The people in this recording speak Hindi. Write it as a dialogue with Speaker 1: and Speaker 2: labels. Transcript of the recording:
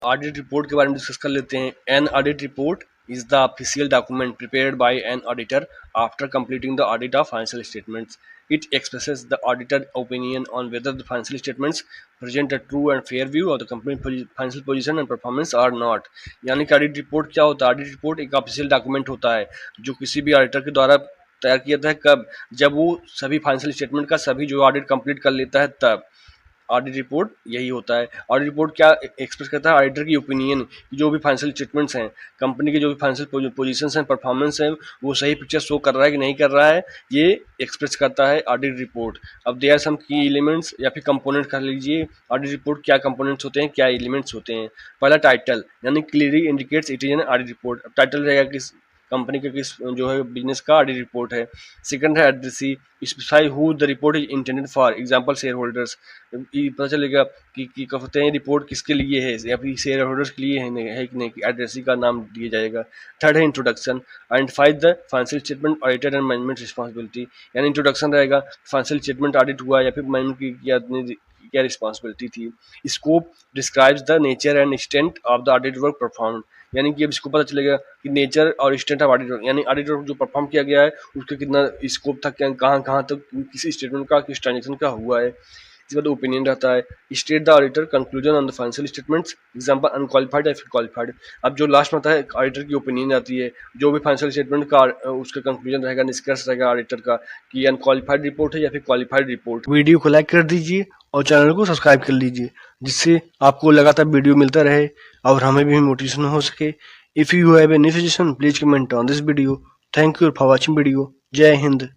Speaker 1: ऑडिट रिपोर्ट के बारे में डिस्कस कर लेते हैं। An audit report is the official document prepared by an auditor after completing the audit of financial statements. It expresses the auditor's opinion on whether the financial statements present a true and fair view of the company's financial position and performance or not. यानी कि ऑडिट रिपोर्ट क्या होता है? ऑडिट रिपोर्ट एक ऑफिशियल डॉक्यूमेंट होता है जो किसी भी ऑडिटर के द्वारा तैयार किया जाता है। कब? जब वो सभी फाइनेंशियल स्टेटमेंट का सभी जो ऑडिट कंप्लीट कर लेता है तब ऑडिट रिपोर्ट यही होता है। ऑडिट रिपोर्ट क्या एक्सप्रेस करता है? ऑडिटर की ओपिनियन, जो भी फाइनेंशियल स्टेटमेंट्स हैं, कंपनी के जो भी फाइनेंशियल पोजीशंस हैं, परफॉर्मेंस है, वो सही पिक्चर शो कर रहा है कि नहीं कर रहा है, ये एक्सप्रेस करता है ऑडिट रिपोर्ट। अब देयर सम की एलिमेंट्स या फिर कंपोनेंट कर लीजिए। ऑडिट रिपोर्ट क्या कंपोनेंट्स होते हैं, क्या एलिमेंट्स होते हैं? पहला टाइटल, यानी clearly indicates it is an audit report. अब टाइटल रहेगा किस कंपनी का, किस जो है बिजनेस का ऑडिट रिपोर्ट है। सेकंड है addressee, specify who the report is intended for, example share holders. पता चलेगा कि कहते हैं रिपोर्ट किसके लिए है, या फिर शेयर होल्डर्स के लिए है कि नहीं, एड्रेसी का नाम दिया जाएगा। थर्ड है introduction, identify the financial statement audited and management responsibility, यानी इंट्रोडक्शन रहेगा फाइनेंशियल स्टेटमेंट ऑडिट हुआ या फिर मैनेजमेंट की क्या रिस्पॉन्सिबिलिटी थी। Scope describes the nature and extent of the audit work perform, यानी कि अब इसको पता चलेगा कि नेचर और एक्सटेंट ऑफ ऑडिट वर्क, यानी ऑडिट वर्क जो परफॉर्म किया गया है उसका कितना स्कोप था, कहाँ कहाँ तक किसी स्टेटमेंट का, किस ट्रांजेक्शन का हुआ है। इसके बाद ओपिनियन रहता है, state the auditor conclusion on the financial statements, example unqualified या फिर क्वालिफाइड। अब जो लास्ट में आता है ऑडिटर की ओपिनियन आती है, जो भी फाइनेंशियल स्टेटमेंट का उसका कंक्लूजन रहेगा, निष्कर्ष रहेगा ऑडिटर का कि अनक्वालिफाइड रिपोर्ट है या फिर क्वालिफाइड रिपोर्ट। वीडियो को लाइक कर दीजिए और चैनल को सब्सक्राइब कर लीजिए, जिससे आपको लगातार वीडियो मिलता रहे और हमें भी मोटिवेशन हो सके। If you have any suggestion please comment on this video. Thank you for watching video. जय हिंद।